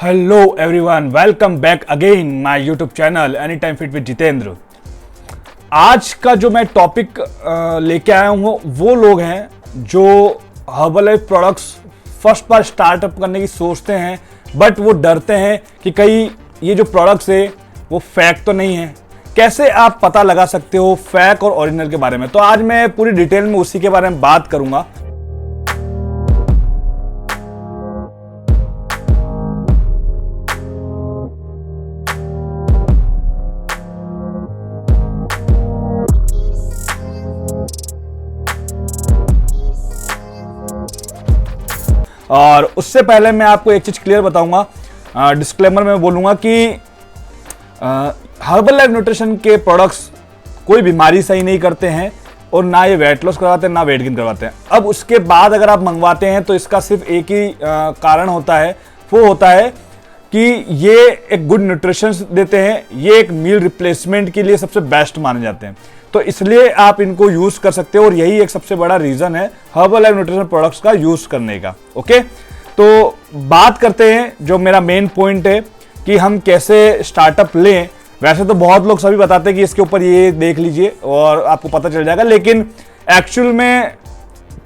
Hello everyone, welcome back again my YouTube channel any time fit with Jitendra. आज का जो मैं टॉपिक लेके आया हूँ वो लोग हैं जो हर्बलाइफ प्रोडक्ट्स फर्स्ट बार स्टार्टअप करने की सोचते हैं, बट वो डरते हैं कि कहीं ये जो प्रोडक्ट्स है वो फेक तो नहीं है। कैसे आप पता लगा सकते हो फेक और ओरिजिनल के बारे में, तो आज मैं पूरी डिटेल में उसी के बारे में बात करूंगा। और उससे पहले मैं आपको एक चीज क्लियर बताऊंगा, डिस्क्लेमर में बोलूंगा कि हर्बलाइफ न्यूट्रिशन के प्रोडक्ट्स कोई बीमारी सही नहीं करते हैं और ना ये वेट लॉस करवाते हैं ना वेट गेन करवाते हैं। अब उसके बाद अगर आप मंगवाते हैं तो इसका सिर्फ एक ही कारण होता है, वो होता है कि ये एक गुड न्यूट्रिशन देते हैं, ये एक मील रिप्लेसमेंट के लिए सबसे बेस्ट माने जाते हैं, तो इसलिए आप इनको यूज कर सकते हो और यही एक सबसे बड़ा रीजन है हर्बलाइफ न्यूट्रिशन प्रोडक्ट्स का यूज करने का। ओके, तो बात करते हैं जो मेरा मेन पॉइंट है कि हम कैसे स्टार्टअप लें। वैसे तो बहुत लोग सभी बताते हैं कि इसके ऊपर ये देख लीजिए और आपको पता चल जाएगा, लेकिन एक्चुअल में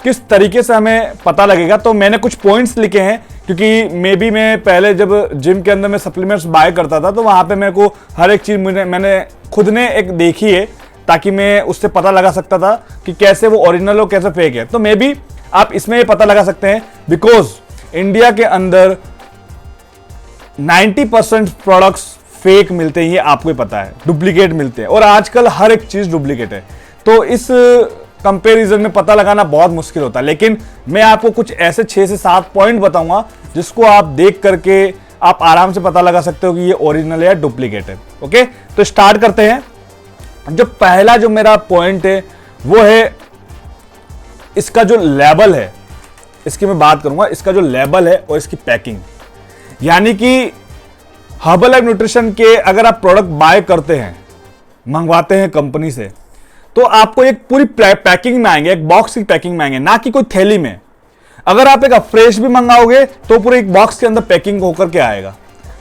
किस तरीके से हमें पता लगेगा, तो मैंने कुछ पॉइंट्स लिखे हैं क्योंकि मे बी मैं पहले जब जिम के अंदर में सप्लीमेंट्स बाय करता था तो वहां पे मेरे को हर एक चीज मैंने खुद ने एक देखी है ताकि मैं उससे पता लगा सकता था कि कैसे वो ओरिजिनल और कैसे फेक है। तो मे बी आप इसमें ये पता लगा सकते हैं, बिकॉज इंडिया के अंदर 90% प्रोडक्ट्स फेक मिलते हैं, ये आपको ही पता है, डुप्लीकेट मिलते हैं और आजकल हर एक चीज डुप्लीकेट है। तो इस कंपैरिजन में पता लगाना बहुत मुश्किल होता है, लेकिन मैं आपको कुछ ऐसे 6 से 7 पॉइंट बताऊंगा जिसको आप देख करके आप आराम से पता लगा सकते हो कि ये ओरिजिनल है या डुप्लीकेट है। ओके, तो स्टार्ट करते हैं। जो पहला जो मेरा पॉइंट है वो है इसका जो लेबल है, इसकी मैं बात करूंगा। इसका जो लेबल है और इसकी पैकिंग, यानी कि हर्बलाइफ न्यूट्रिशन के अगर आप प्रोडक्ट बाय करते हैं, मंगवाते हैं कंपनी से, तो आपको एक पूरी पैकिंग में आएंगे, एक बॉक्स की पैकिंग में आएंगे, ना कि कोई थैली में। अगर आप एक फ्रेश भी मंगाओगे तो पूरे एक बॉक्स के अंदर पैकिंग होकर के आएगा।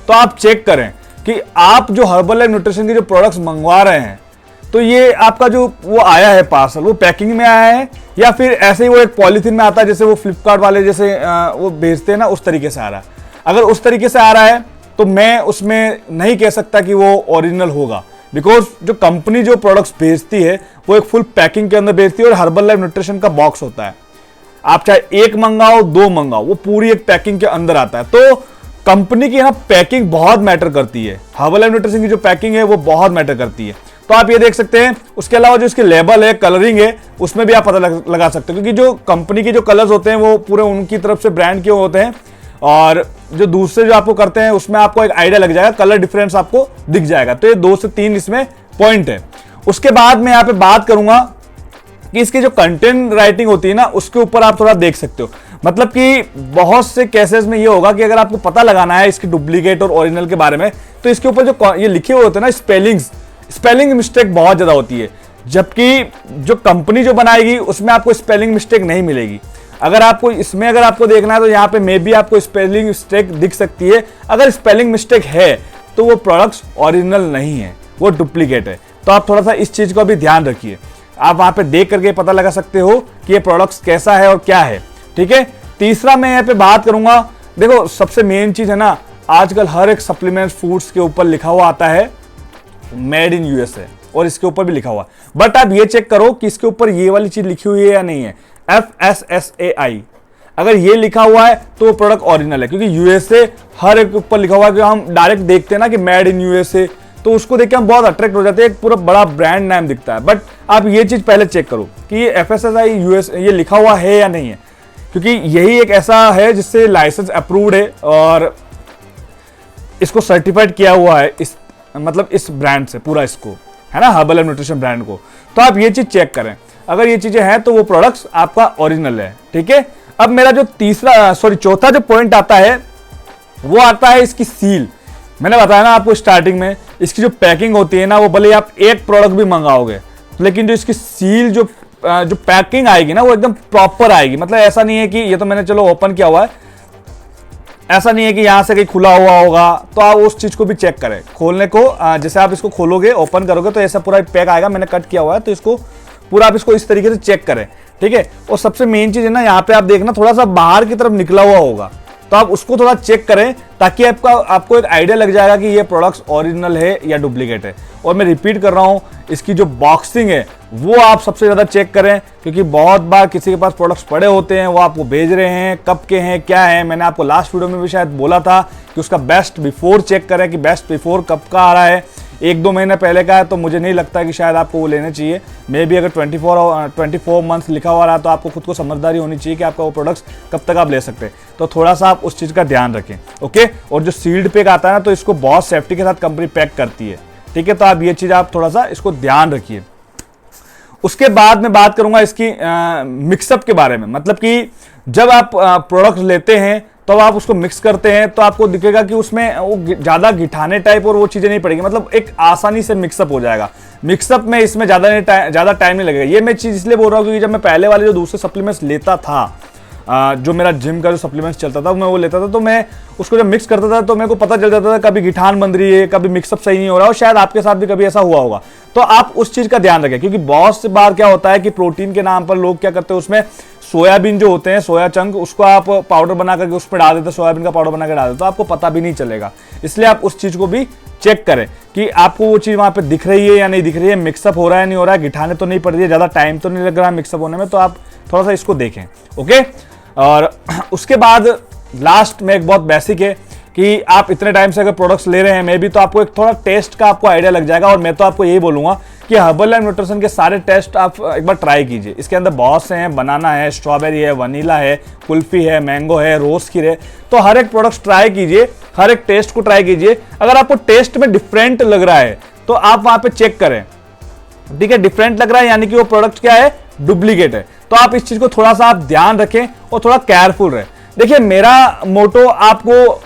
तो आप चेक करें कि आप जो हर्बलाइफ न्यूट्रिशन के जो प्रोडक्ट्स मंगवा रहे हैं तो ये आपका जो वो आया है पार्सल, वो पैकिंग में आया है या फिर ऐसे ही वो एक पॉलीथीन में आता है जैसे वो फ्लिपकार्ट वाले जैसे वो भेजते हैं ना, उस तरीके से आ रहा है। अगर उस तरीके से आ रहा है तो मैं उसमें नहीं कह सकता कि वो ओरिजिनल होगा, बिकॉज जो कंपनी जो प्रोडक्ट्स भेजती है वो एक फुल पैकिंग के अंदर भेजती है और हर्बलाइफ न्यूट्रिशन का बॉक्स होता है। आप चाहे एक मंगाओ 2 मंगाओ, वो पूरी एक पैकिंग के अंदर आता है। तो कंपनी की यहाँ पैकिंग बहुत मैटर करती है, हर्बलाइफ न्यूट्रिशन की जो पैकिंग है वो बहुत मैटर करती है। तो आप ये देख सकते हैं। उसके अलावा जो इसके लेबल है, कलरिंग है, उसमें भी आप पता लगा सकते हो, क्योंकि जो कंपनी के जो कलर्स होते हैं वो पूरे उनकी तरफ से ब्रांड के होते हैं और जो दूसरे जो आपको करते हैं उसमें आपको एक आइडिया लग जाएगा, कलर डिफरेंस आपको दिख जाएगा। तो ये 2 से 3 इसमें पॉइंट है। उसके बाद मैं यहाँ पे बात करूंगा कि इसकी जो कंटेंट राइटिंग होती है ना, उसके ऊपर आप थोड़ा देख सकते हो। मतलब कि बहुत से केसेस में ये होगा कि अगर आपको पता लगाना है इसकी डुप्लीकेट और ओरिजिनल के बारे में, तो इसके ऊपर जो ये लिखे हुए होते हैं ना स्पेलिंग मिस्टेक बहुत ज्यादा होती है, जबकि जो कंपनी जो बनाएगी उसमें आपको स्पेलिंग मिस्टेक नहीं मिलेगी। अगर आपको देखना है तो यहाँ पे मे बी आपको स्पेलिंग मिस्टेक दिख सकती है। अगर स्पेलिंग मिस्टेक है तो वो प्रोडक्ट्स ओरिजिनल नहीं है, वो डुप्लीकेट है। तो आप थोड़ा सा इस चीज का भी ध्यान रखिए। आप वहां पे देख करके पता लगा सकते हो कि ये प्रोडक्ट्स कैसा है और क्या है। ठीक है, तीसरा मैं यहाँ पे बात करूंगा। देखो, सबसे मेन चीज है ना, आजकल हर एक सप्लीमेंट फूड्स के ऊपर लिखा हुआ आता है मेड इन यूएसए, और इसके ऊपर भी लिखा हुआ, बट आप ये चेक करो कि इसके ऊपर ये वाली चीज लिखी हुई है या नहीं है, FSSAI। अगर ये लिखा हुआ है तो वो प्रोडक्ट ओरिजिनल है, क्योंकि यूएसए हर एक ऊपर लिखा हुआ है कि हम डायरेक्ट देखते हैं ना कि मेड इन यूएसए, तो उसको देख के हम बहुत अट्रैक्ट हो जाते हैं, एक पूरा बड़ा ब्रांड नाम दिखता है। बट आप ये चीज पहले चेक करो कि ये FSSAI US ये लिखा हुआ है या नहीं है, क्योंकि यही एक ऐसा है जिससे लाइसेंस अप्रूव्ड है और इसको सर्टिफाइड किया हुआ है, इस ब्रांड से पूरा, इसको है ना, हर्बलाइफ न्यूट्रिशन ब्रांड को। तो आप ये चीज चेक करें, अगर ये चीजें हैं तो वो प्रोडक्ट्स आपका ओरिजिनल है। ठीक है, अब मेरा जो चौथा जो पॉइंट आता है वो आता है इसकी सील। मैंने बताया ना आपको स्टार्टिंग में, इसकी जो पैकिंग होती है ना, वो भले आप एक प्रोडक्ट भी मंगाओगे, लेकिन जो इसकी सील जो पैकिंग आएगी ना, वो एकदम प्रॉपर आएगी। मतलब ऐसा नहीं है कि ये तो मैंने चलो ओपन किया हुआ है, ऐसा नहीं है कि यहाँ से कहीं खुला हुआ होगा, तो आप उस चीज़ को भी चेक करें। खोलने को जैसे आप इसको खोलोगे, ओपन करोगे तो ऐसा पूरा पैक आएगा, मैंने कट किया हुआ है, तो इसको पूरा आप इसको इस तरीके से चेक करें, ठीक है। और सबसे मेन चीज़ है ना, यहाँ पे आप देखना थोड़ा सा बाहर की तरफ निकला हुआ होगा, तो आप उसको थोड़ा चेक करें ताकि आपको एक आइडिया लग जाएगा कि ये प्रोडक्ट्स ओरिजिनल है या डुप्लीकेट है। और मैं रिपीट कर रहा हूँ, इसकी जो बॉक्सिंग है वो आप सबसे ज़्यादा चेक करें, क्योंकि बहुत बार किसी के पास प्रोडक्ट्स पड़े होते हैं, वो आपको भेज रहे हैं, कब के हैं, क्या है। मैंने आपको लास्ट वीडियो में भी शायद बोला था कि उसका बेस्ट बिफोर चेक करें कि बेस्ट बिफोर कब का आ रहा है। 1-2 महीने पहले का है तो मुझे नहीं लगता कि शायद आपको वो लेने चाहिए। मे बी अगर 24 मंथ्स लिखा हुआ रहा तो आपको खुद को समझदारी होनी चाहिए कि आपका वो प्रोडक्ट्स कब तक आप ले सकते हैं। तो थोड़ा सा आप उस चीज़ का ध्यान रखें, ओके। और जो सील्ड पैक आता है ना, तो इसको बहुत सेफ्टी के साथ कंपनी पैक करती है, ठीक है। तो आप ये चीज़ आप थोड़ा सा इसको ध्यान रखिए। उसके बाद मैं बात करूंगा इसकी मिक्सअप के बारे में। मतलब कि जब आप प्रोडक्ट लेते हैं तो आप उसको मिक्स करते हैं तो आपको दिखेगा कि उसमें वो ज़्यादा गिठाने टाइप और वो चीज़ें नहीं पड़ेगी, मतलब एक आसानी से मिक्सअप हो जाएगा। मिक्सअप में इसमें ज़्यादा टाइम नहीं लगेगा। ये मैं चीज़ इसलिए बोल रहा हूँ क्योंकि जब मैं पहले वाले जो दूसरे सप्लीमेंट्स लेता था, जो मेरा जिम का जो सप्लीमेंट्स चलता था मैं वो लेता था, तो मैं उसको जब मिक्स करता था तो मेरे को पता चल जाता था कभी गिठान बन रही है, कभी मिक्सअप सही नहीं हो रहा, और शायद आपके साथ भी कभी ऐसा हुआ होगा। तो आप उस चीज़ का ध्यान रखें, क्योंकि बहुत सी बार क्या होता है कि प्रोटीन के नाम पर लोग क्या करते हैं, उसमें सोयाबीन जो होते हैं, सोया चंक, उसको आप पाउडर बना करके उस पर डाल देते, सोयाबीन का पाउडर बना कर डाल देते, तो आपको पता भी नहीं चलेगा। इसलिए आप उस चीज़ को भी चेक करें कि आपको वो चीज़ वहाँ पे दिख रही है या नहीं दिख रही है, मिक्सअप हो रहा है नहीं हो रहा है, गिठाने तो नहीं पड़ रही है, ज़्यादा टाइम तो नहीं लग रहा है मिक्सअप होने में। तो आप थोड़ा सा इसको देखें, ओके। और उसके बाद लास्ट में एक बहुत बेसिक है कि आप इतने टाइम से अगर प्रोडक्ट्स ले रहे हैं मे भी, तो आपको एक थोड़ा टेस्ट का आपको आइडिया लग जाएगा। और मैं तो आपको यही बोलूँगा कि हर्बल लाइफ न्यूट्रिशन के सारे टेस्ट आप एक बार ट्राई कीजिए। इसके अंदर बहुत से हैं, बनाना है, स्ट्रॉबेरी है, वनीला है, कुल्फी है, मैंगो है, रोज खीर है। तो हर एक प्रोडक्ट ट्राई कीजिए, हर एक टेस्ट को ट्राई कीजिए। अगर आपको टेस्ट में डिफरेंट लग रहा है तो आप वहाँ पे चेक करें, ठीक है। डिफरेंट लग रहा है यानी कि वो प्रोडक्ट क्या है, डुप्लीकेट है। तो आप इस चीज़ को थोड़ा सा आप ध्यान रखें और थोड़ा केयरफुल रहें। देखिए, मेरा मोटो आपको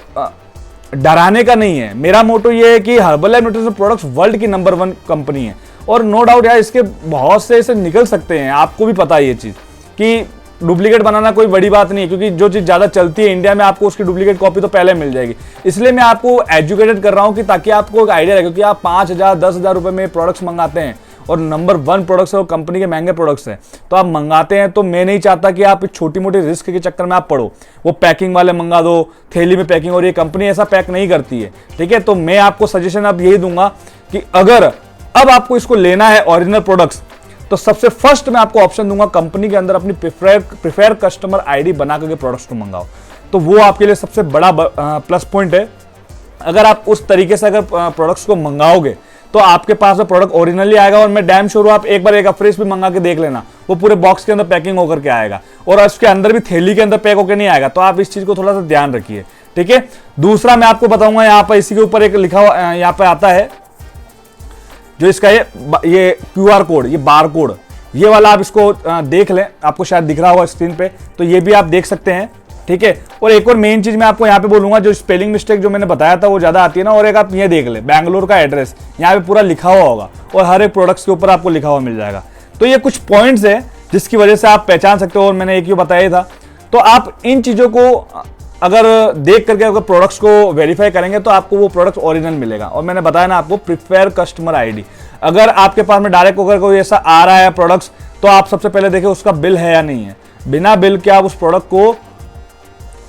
डराने का नहीं है, मेरा मोटो ये है कि herbal life nutrition products world की नंबर 1 कंपनी है। और नो डाउट यार, इसके बहुत से ऐसे निकल सकते हैं, आपको भी पता है ये चीज़ कि डुप्लीकेट बनाना कोई बड़ी बात नहीं है, क्योंकि जो चीज़ ज़्यादा चलती है इंडिया में आपको उसकी डुप्लीकेट कॉपी तो पहले मिल जाएगी। इसलिए मैं आपको एजुकेटेड कर रहा हूँ कि ताकि आपको एक आइडिया रहे, क्योंकि आप 5,000 10,000 रुपये में प्रोडक्ट्स मंगाते हैं और नंबर 1 प्रोडक्ट्स है और कंपनी के महंगे प्रोडक्ट्स हैं, तो आप मंगाते हैं। तो मैं नहीं चाहता कि आप छोटी मोटी रिस्क के चक्कर में आप पड़ो, वो पैकिंग वाले मंगा दो, थैली में पैकिंग, और ये कंपनी ऐसा पैक नहीं करती है, ठीक है। तो मैं आपको सजेशन अब यही दूंगा कि अगर अब आपको इसको लेना है ओरिजिनल प्रोडक्ट्स, तो सबसे फर्स्ट मैं आपको ऑप्शन दूंगा, कंपनी के अंदर अपनी प्रिफेयर कस्टमर आईडी बना करके प्रोडक्ट्स को मंगाओ। तो वो आपके लिए सबसे बड़ा प्लस पॉइंट है। अगर आप उस तरीके से अगर प्रोडक्ट्स को मंगाओगे तो आपके पास वो प्रोडक्ट ओरिजिनली आएगा। और मैं डैम श्योर हूं, आप एक बार एक अफ्रेश भी मंगा के देख लेना, वो पूरे बॉक्स के अंदर पैकिंग होकर के आएगा और उसके अंदर भी थैली के अंदर पैक होकर नहीं आएगा। तो आप इस चीज को थोड़ा सा ध्यान रखिए, ठीक है। दूसरा मैं आपको बताऊंगा, यहाँ पर इसी के ऊपर एक लिखा हुआ यहाँ पे आता है जो इसका ये QR कोड, ये बार कोड, ये वाला आप इसको देख लें, आपको शायद दिख रहा होगा स्क्रीन पे, तो ये भी आप देख सकते हैं, ठीक है। और एक और मेन चीज मैं आपको यहाँ पे बोलूंगा, जो स्पेलिंग मिस्टेक जो मैंने बताया था वो ज्यादा आती है ना, और एक आप ये देख ले, बैंगलोर का एड्रेस यहाँ पे पूरा लिखा हुआ होगा और हर एक प्रोडक्ट्स के ऊपर आपको लिखा हुआ मिल जाएगा। तो ये कुछ पॉइंट्स है जिसकी वजह से आप पहचान सकते हो, और मैंने एक ही बताया था। तो आप इन चीजों को अगर देख करके अगर प्रोडक्ट्स को वेरीफाई करेंगे तो आपको वो प्रोडक्ट ओरिजिनल मिलेगा। और मैंने बताया ना आपको, प्रिफेयर कस्टमर आईडी, अगर आपके पास में डायरेक्ट होकर कोई ऐसा आ रहा है प्रोडक्ट्स, तो आप सबसे पहले देखें उसका बिल है या नहीं है। बिना बिल के आप उस प्रोडक्ट को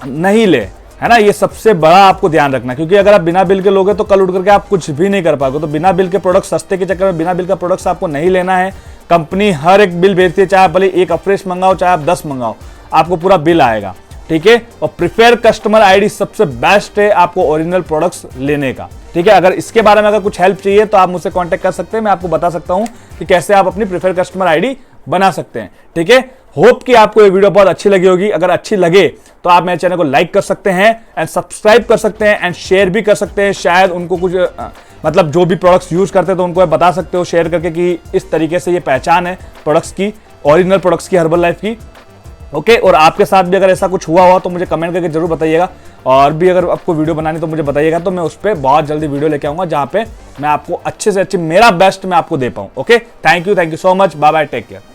नहीं ले, है ना, ये सबसे बड़ा आपको ध्यान रखना, क्योंकि अगर आप बिना बिल के लोगे तो कल उठ करके आप कुछ भी नहीं कर पाओगे। तो बिना बिल के प्रोडक्ट, सस्ते के चक्कर में बिना बिल का प्रोडक्ट्स आपको नहीं लेना है। कंपनी हर एक बिल भेजती है, चाहे आप भले एक अफ्रेश मंगाओ चाहे आप 10 मंगाओ, आपको पूरा बिल आएगा, ठीक है। और प्रिफेयर कस्टमर आईडी सबसे बेस्ट है आपको ओरिजिनल प्रोडक्ट्स लेने का, ठीक है। अगर इसके बारे में अगर कुछ हेल्प चाहिए तो आप मुझसे कांटेक्ट कर सकते हैं, मैं आपको बता सकता हूं कि कैसे आप अपनी प्रिफेयर कस्टमर आईडी बना सकते हैं, ठीक है। होप कि आपको ये वीडियो बहुत अच्छी लगी होगी। अगर अच्छी लगे तो आप मेरे चैनल को लाइक कर सकते हैं एंड सब्सक्राइब कर सकते हैं एंड शेयर भी कर सकते हैं। शायद उनको कुछ मतलब जो भी प्रोडक्ट्स यूज करते हैं तो उनको बता सकते हो शेयर करके कि इस तरीके से ये पहचान है प्रोडक्ट्स की, ओरिजिनल प्रोडक्ट्स की, हर्बल लाइफ की, ओके। और आपके साथ भी अगर ऐसा कुछ हुआ हो तो मुझे कमेंट करके जरूर बताइएगा। और भी अगर आपको वीडियो बनानी तो मुझे बताइएगा, तो मैं उस पर बहुत जल्दी वीडियो लेके आऊंगा जहां पे मैं आपको अच्छे से अच्छे मेरा बेस्ट मैं आपको दे पाऊं, okay. Thank you so much, bye bye, take care.